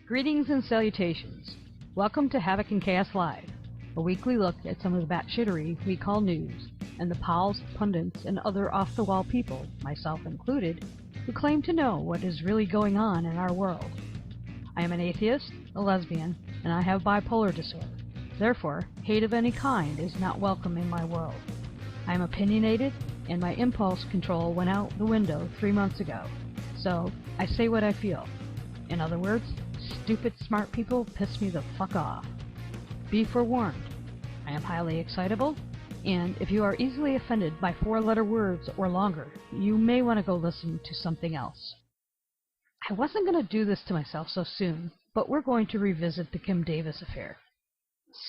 Greetings and salutations. Welcome to Havoc and Chaos Live, a weekly look at some of the batshittery we call news, and the pals, pundits, and other off-the-wall people, myself included, who claim to know what is really going on in our world. I am an atheist, a lesbian, and I have bipolar disorder. Therefore, hate of any kind is not welcome in my world. I am opinionated, and my impulse control went out the window 3 months ago, so I say what I feel. In other words, stupid smart people piss me the fuck off. Be forewarned, I am highly excitable, and if you are easily offended by 4-letter words or longer, you may want to go listen to something else. I wasn't going to do this to myself so soon, but we're going to revisit the Kim Davis affair.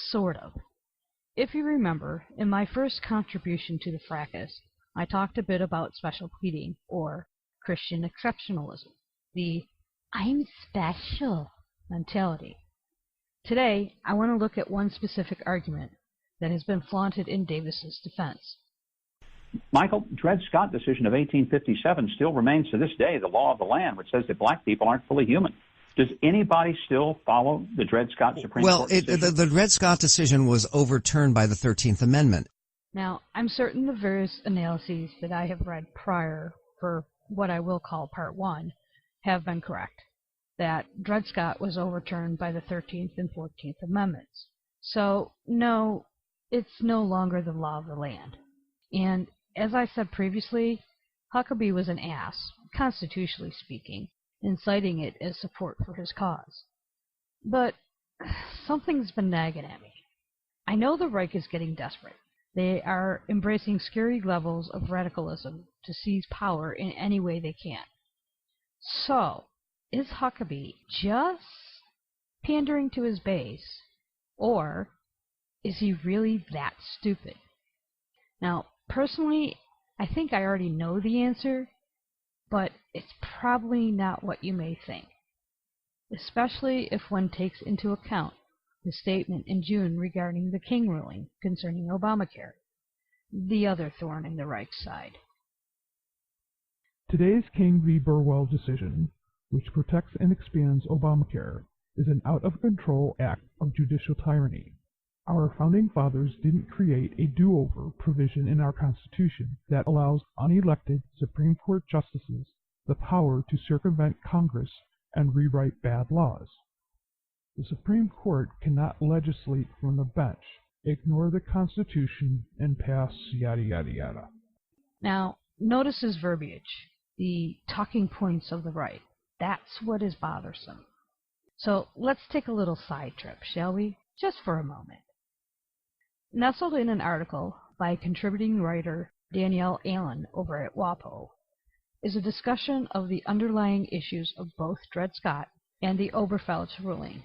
Sort of. If you remember, in my first contribution to the fracas, I talked a bit about special pleading, or Christian exceptionalism, the I'm special mentality. Today, I want to look at one specific argument that has been flaunted in Davis's defense. Michael, Dred Scott decision of 1857 still remains to this day the law of the land, which says that black people aren't fully human. Does anybody still follow the Dred Scott Supreme Court decision? The Dred Scott decision was overturned by the 13th Amendment. Now, I'm certain the various analyses that I have read prior for what I will call Part 1 have been correct, that Dred Scott was overturned by the 13th and 14th Amendments. So, no, it's no longer the law of the land. And as I said previously, Huckabee was an ass, constitutionally speaking, in citing it as support for his cause. But something's been nagging at me. I know the Reich is getting desperate. They are embracing scary levels of radicalism to seize power in any way they can. So, is Huckabee just pandering to his base, or is he really that stupid? Now, personally, I think I already know the answer, but it's probably not what you may think, especially if one takes into account the statement in June regarding the King ruling concerning Obamacare, the other thorn in the Reich side. Today's King v. Burwell decision, which protects and expands Obamacare, is an out-of-control act of judicial tyranny. Our founding fathers didn't create a do-over provision in our Constitution that allows unelected Supreme Court justices the power to circumvent Congress and rewrite bad laws. The Supreme Court cannot legislate from the bench, ignore the Constitution, and pass yada yada yada. Now, notice his verbiage, the talking points of the right. That's what is bothersome. So let's take a little side trip, shall we? Just for a moment. Nestled in an article by contributing writer Danielle Allen over at WAPO is a discussion of the underlying issues of both Dred Scott and the Obergefell's ruling,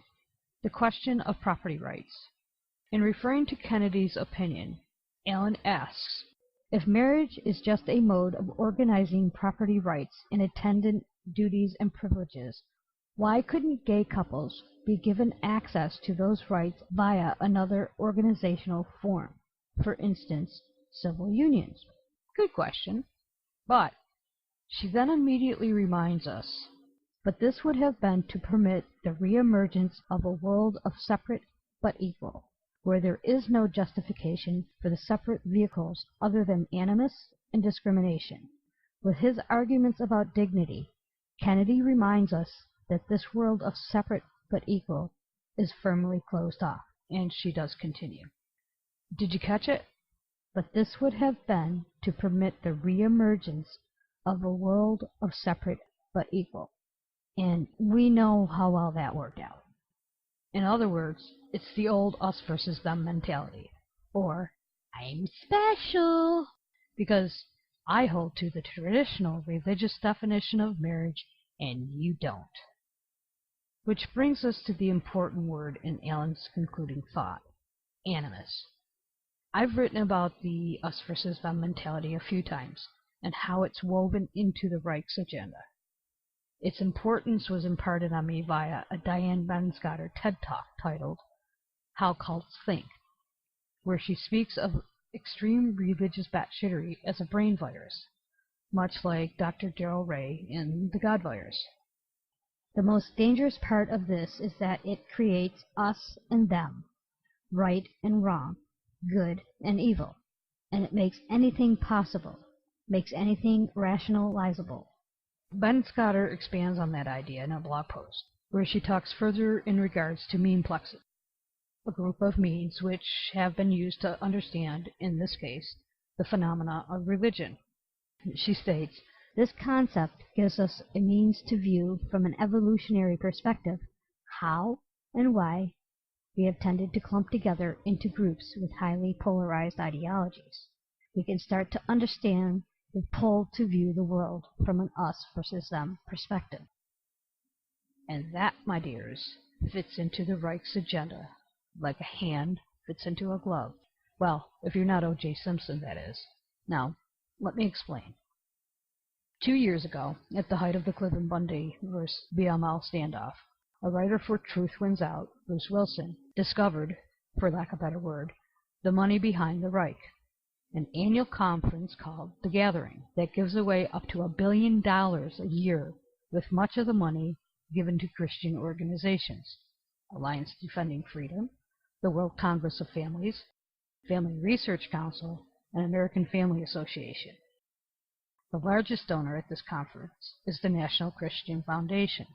the question of property rights. In referring to Kennedy's opinion, Allen asks, if marriage is just a mode of organizing property rights and attendant duties and privileges, why couldn't gay couples be given access to those rights via another organizational form, for instance, civil unions? Good question. But she then immediately reminds us, but this would have been to permit the reemergence of a world of separate but equal, where there is no justification for the separate vehicles other than animus and discrimination. With his arguments about dignity, Kennedy reminds us that this world of separate but equal is firmly closed off, and she does continue. Did you catch it? But this would have been to permit the reemergence of a world of separate but equal. And we know how well that worked out. In other words, it's the old us versus them mentality, or I'm special, because I hold to the traditional religious definition of marriage and you don't. Which brings us to the important word in Allen's concluding thought, animus. I've written about the us versus them mentality a few times, and how it's woven into the Reich's agenda. Its importance was imparted on me via a Diane Benscotter TED Talk titled How Cults Think, where she speaks of extreme religious batshittery as a brain virus, much like Dr. Daryl Ray in The God Virus. The most dangerous part of this is that it creates us and them, right and wrong, good and evil, and it makes anything possible, makes anything rationalizable. Ben Scotter expands on that idea in a blog post, where she talks further in regards to mean plexes, a group of means which have been used to understand, in this case, the phenomena of religion. She states, this concept gives us a means to view from an evolutionary perspective how and why we have tended to clump together into groups with highly polarized ideologies. We can start to understand the pull to view the world from an us versus them perspective. And that, my dears, fits into the Reich's agenda like a hand fits into a glove. Well, if you're not O.J. Simpson, that is. Now, let me explain. 2 years ago, at the height of the Cliven Bundy vs. BML standoff, a writer for Truth Wins Out, Bruce Wilson, discovered, for lack of a better word, the money behind the Reich, an annual conference called The Gathering that gives away up to $1 billion a year, with much of the money given to Christian organizations, Alliance Defending Freedom, the World Congress of Families, Family Research Council, and American Family Association. The largest donor at this conference is the National Christian Foundation,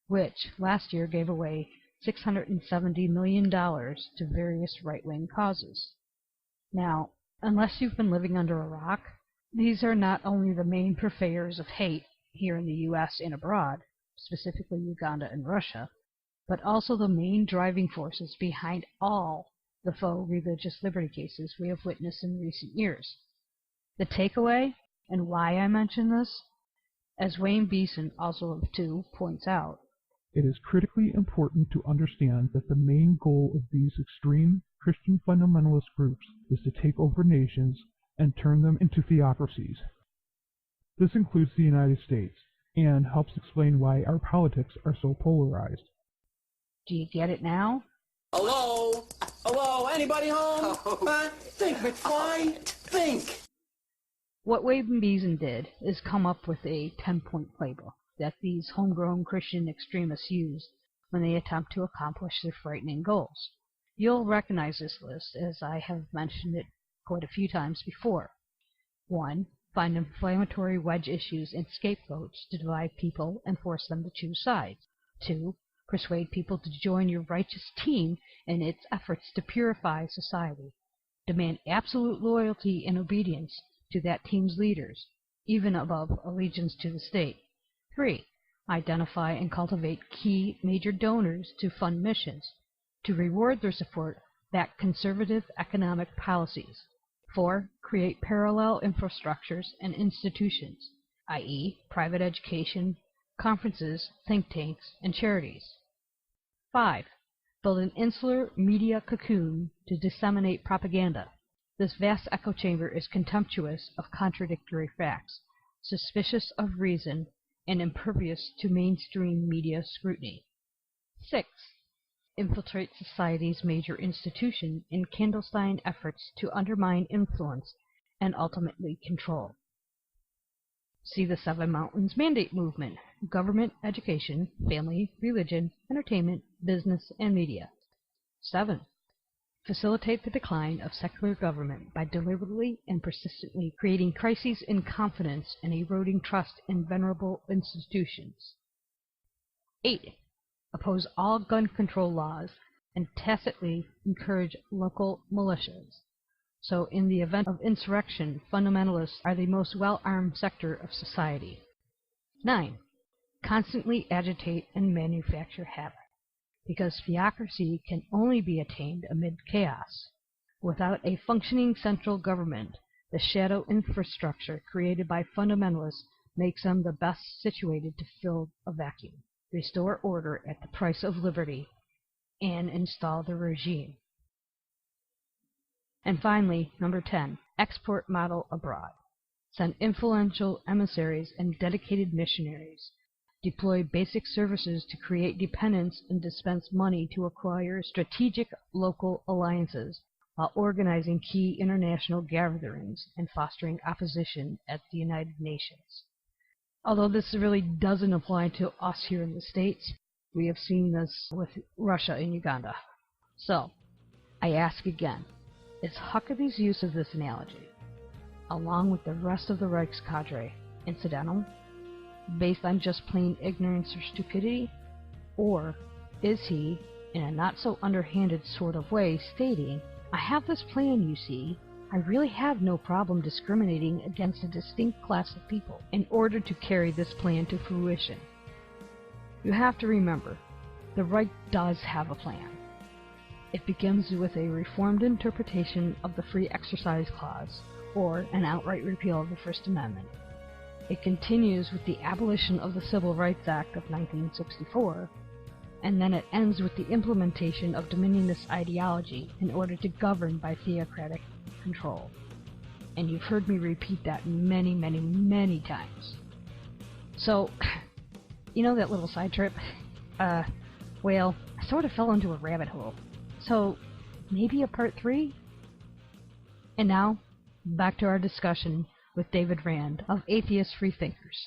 which last year gave away $670 million to various right-wing causes. Now, unless you've been living under a rock, these are not only the main purveyors of hate here in the U.S. and abroad, specifically Uganda and Russia, but also the main driving forces behind all the faux religious liberty cases we have witnessed in recent years. The takeaway, and why I mention this, as Wayne Beeson, also of Two, points out, it is critically important to understand that the main goal of these extreme Christian fundamentalist groups is to take over nations and turn them into theocracies. This includes the United States, and helps explain why our politics are so polarized. Do you get it now? Hello? Hello? Anybody home? Huh? Think, McFly. Think. What Wayne Beeson did is come up with a 10-point playbook that these homegrown Christian extremists use when they attempt to accomplish their frightening goals. You'll recognize this list, as I have mentioned it quite a few times before. 1. Find inflammatory wedge issues and scapegoats to divide people and force them to choose sides. 2. Persuade people to join your righteous team in its efforts to purify society. Demand absolute loyalty and obedience to that team's leaders, even above allegiance to the state. 3. Identify and cultivate key major donors to fund missions. To reward their support, back conservative economic policies. 4. Create parallel infrastructures and institutions, i.e., private education, conferences, think tanks, and charities. 5. Build an insular media cocoon to disseminate propaganda. This vast echo chamber is contemptuous of contradictory facts, suspicious of reason, and impervious to mainstream media scrutiny. 6. Infiltrate society's major institution in clandestine efforts to undermine influence and ultimately control. See the Seven Mountains Mandate movement: government, education, family, religion, entertainment, business, and media. 7. Facilitate the decline of secular government by deliberately and persistently creating crises in confidence and eroding trust in venerable institutions. 8. Oppose all gun control laws and tacitly encourage local militias. So in the event of insurrection, fundamentalists are the most well-armed sector of society. 9. Constantly agitate and manufacture havoc, because theocracy can only be attained amid chaos. Without a functioning central government, the shadow infrastructure created by fundamentalists makes them the best situated to fill a vacuum, restore order at the price of liberty, and install the regime. And finally, number 10, export model abroad. Send influential emissaries and dedicated missionaries. Deploy basic services to create dependence and dispense money to acquire strategic local alliances while organizing key international gatherings and fostering opposition at the United Nations. Although this really doesn't apply to us here in the States, we have seen this with Russia and Uganda. So, I ask again, is Huckabee's use of this analogy, along with the rest of the Reich's cadre, incidental, based on just plain ignorance or stupidity? Or is he, in a not-so-underhanded sort of way, stating, I have this plan, you see. I really have no problem discriminating against a distinct class of people in order to carry this plan to fruition. You have to remember, the Reich does have a plan. It begins with a reformed interpretation of the Free Exercise Clause, or an outright repeal of the First Amendment. It continues with the abolition of the Civil Rights Act of 1964, and then it ends with the implementation of dominionist ideology in order to govern by theocratic control. And you've heard me repeat that many, many, many times. So, you know that little side trip? Well, I sort of fell into a rabbit hole. So, maybe a part 3? And now, back to our discussion with David Rand of Atheist Freethinkers.